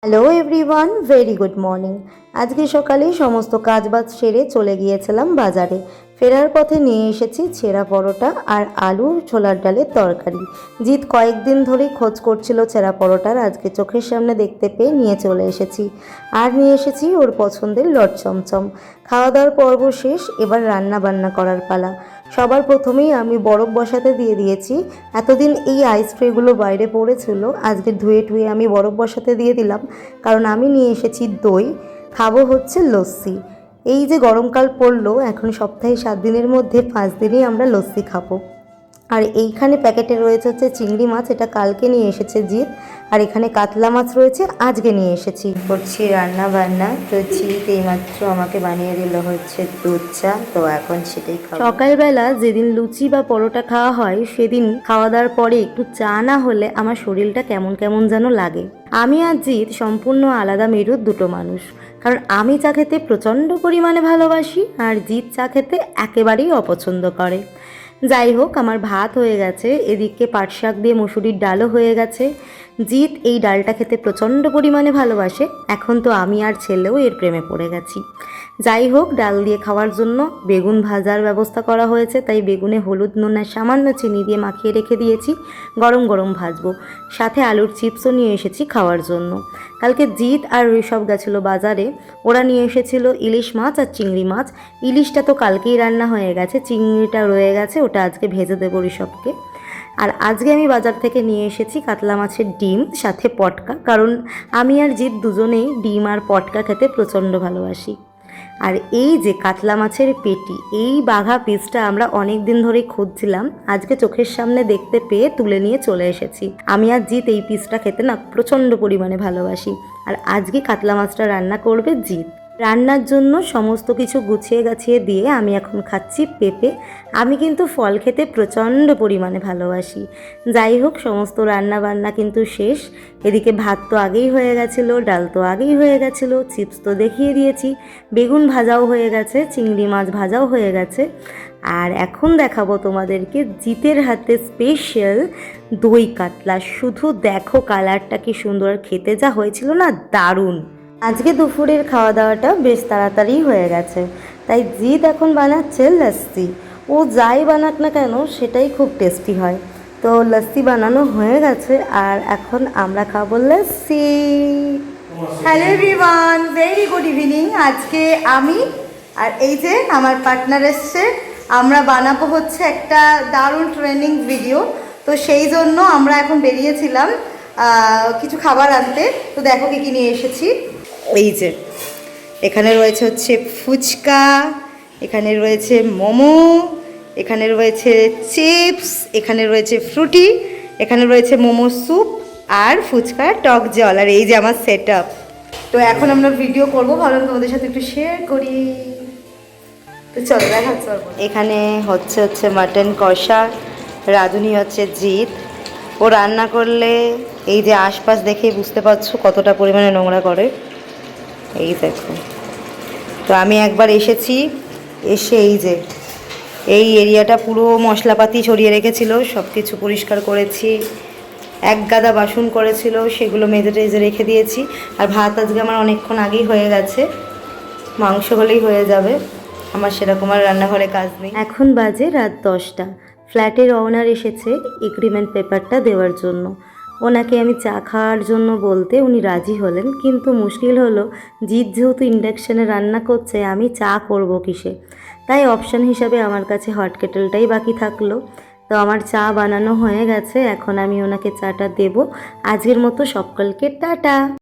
Hello everyone, very good morning. আজকে সকালেই সমস্ত কাজবাজ সেরে চলে গিয়েছিলাম বাজারে। ফেরার পথে নিয়ে এসেছি ছেঁড়া পরোটা আর আলু ছোলার ডালের তরকারি। জিৎ কয়েকদিন ধরেই খোঁজ করছিল ছেঁড়া পরোটার, আজকে চোখের সামনে দেখতে পেয়ে নিয়ে চলে এসেছি। আর নিয়ে এসেছি ওর পছন্দের লট চমচম। খাওয়া দাওয়ার পর্ব শেষ, এবার রান্না বান্না করার পালা। সবার প্রথমেই আমি বরফ বসাতে দিয়ে দিয়েছি। এতদিন এই আইস ট্রেগুলো বাইরে পড়েছিল, আজকে ধুয়ে টুয়ে আমি বরফ বসাতে দিয়ে দিলাম, কারণ আমি নিয়ে এসেছি দই, খাবো হচ্ছে লস্যি। এই যে গরমকাল পড়লো, এখন সপ্তাহে 7 দিনের মধ্যে 5 দিনই আমরা লস্যি খাবো। আর এইখানে প্যাকেটে রয়েছে হচ্ছে চিংড়ি মাছ, এটা কালকে নিয়ে এসেছে জিৎ। আর এখানে কাতলা মাছ রয়েছে, আজকে নিয়ে এসেছি। করছি রান্না বান্না, তো জিৎ এইমাত্র আমাকে বানিয়ে দিল হচ্ছে দুধ চা, তো এখন সেটাই খাবো। সকালবেলা যেদিন লুচি বা পরোটা খাওয়া হয়, সেদিন খাওয়া দাওয়ার পরে একটু চা না হলে আমার শরীরটা কেমন কেমন যেন লাগে। আমি আর জিৎ সম্পূর্ণ আলাদা মেরুর দুটো মানুষ, কারণ আমি চা খেতে প্রচণ্ড পরিমাণে ভালোবাসি আর জিৎ চা খেতে একেবারেই অপছন্দ করে। যাই হোক, আমার ভাত হয়ে গেছে, এদিকে পাট শাক দিয়ে মসুরির ডালও হয়ে গেছে। জিৎ এই ডালটা খেতে প্রচণ্ড পরিমাণে ভালোবাসে, এখন তো আমি আর ছেলেও এর প্রেমে পড়ে গেছি। যাই হোক, ডাল দিয়ে খাওয়ার জন্য বেগুন ভাজার ব্যবস্থা করা হয়েছে, তাই বেগুনে হলুদ নুন আর সামান্য চিনি দিয়ে মাখিয়ে রেখে দিয়েছি, গরম গরম ভাজবো। সাথে আলুর চিপসও নিয়ে এসেছি খাওয়ার জন্য। কালকে জিৎ আর ঋষভ গেছিলো বাজারে, ওরা নিয়ে এসেছিলো ইলিশ মাছ আর চিংড়ি মাছ। ইলিশটা তো কালকেই রান্না হয়ে গেছে, চিংড়িটা রয়ে গেছে, ওটা আজকে ভেজে দেবো ঋষভকে। আর আজকে আমি বাজার থেকে নিয়ে এসেছি কাতলা মাছের ডিম, সাথে পটকা, কারণ আমি আর জিৎ দুজনেই ডিম আর পটকা খেতে প্রচণ্ড ভালোবাসি। আর এই যে কাতলা মাছের পেটি, এই বাঘা পিসটা আমরা অনেক দিন ধরেই খুঁজছিলাম, আজকে চোখের সামনে দেখতে পেয়ে তুলে নিয়ে চলে এসেছি। আমি আর জিৎ এই পিসটা খেতে না প্রচণ্ড পরিমাণে ভালোবাসি। আর আজকে কাতলা মাছটা রান্না করবে জিৎ। রান্নার জন্য সমস্ত কিছু গুছিয়ে গাছিয়ে দিয়ে আমি এখন খাচ্ছি পেঁপে। আমি কিন্তু ফল খেতে প্রচণ্ড পরিমাণে ভালোবাসি। যাই হোক, সমস্ত রান্না বান্না কিন্তু শেষ। এদিকে ভাত তো আগেই হয়ে গেছিলো, ডাল তো আগেই হয়ে গেছিলো, চিপস তো দেখিয়ে দিয়েছি, বেগুন ভাজাও হয়ে গেছে, চিংড়ি মাছ ভাজাও হয়ে গেছে। আর এখন দেখাবো তোমাদেরকে জিতের হাতে স্পেশাল দই কাতলা। শুধু দেখো কালারটা কি সুন্দর, খেতে যা হয়েছিল না, দারুণ। আজকে দুপুরের খাওয়া দাওয়াটা বেশ তাড়াতাড়ি হয়ে গেছে, তাই জিৎ এখন বানাচ্ছে লস্যি। ও যাই বানাক না কেন সেটাই খুব টেস্টি হয়। তো লস্যি বানানো হয়ে গেছে, আর এখন আমরা খাবো lassi. Hello everyone, very good evening. আজকে আমি আর এই যে আমার পার্টনার এসছে, আমরা বানাবো হচ্ছে একটা দারুণ ট্রেনিং ভিডিও। তো সেই জন্য আমরা এখন বেরিয়েছিলাম কিছু খাবার আনতে। তো দেখো কি নিয়ে এসেছি। এই যে এখানে রয়েছে হচ্ছে ফুচকা, এখানে রয়েছে মোমো, এখানে রয়েছে চিপস, এখানে রয়েছে ফ্রুটি, এখানে রয়েছে মোমো স্যুপ আর ফুচকা টক জল। আর এই যে আমার সেট আপ। তো এখন আমরা ভিডিও করবো, ভাবলাম তোমাদের সাথে একটু শেয়ার করি। তো চলো দেখাচ্ছ। এখানে হচ্ছে মাটন কষা, রাঁধুনি হচ্ছে জিৎ। ও রান্না করলে এই যে আশপাশ দেখেই বুঝতে পারছো কতটা পরিমাণে নোংরা করে। এই দেখো, তো আমি একবার এসেছি, এসে এই যে এই এরিয়াটা পুরো মশলাপাতি ছড়িয়ে রেখেছিল, সব কিছু পরিষ্কার করেছি। এক গাদা বাসন করেছিল, সেগুলো মেজে টেজে রেখে দিয়েছি। আর ভাত আজকে আমার অনেকক্ষণ আগেই হয়ে গেছে, মাংস হলেই হয়ে যাবে, আমার সেরকম আর রান্নাঘরে কাজ নেই। এখন বাজে রাত 10টা। ফ্ল্যাটের ওনার এসেছে এগ্রিমেন্ট পেপারটা দেওয়ার জন্য। ওনাকে আমি চা খাওয়ার জন্য বলতে উনি রাজি হলেন, কিন্তু মুশকিল হলো জিৎ যেহেতু ইন্ডাকশানে রান্না করছে, আমি চা করব কিসে। তাই অপশান হিসাবে আমার কাছে হট কেটেলটাই বাকি থাকলো। তো আমার চা বানানো হয়ে গেছে, এখন আমি ওনাকে চাটা দেব। আজকের মতো সকলকে টাটা।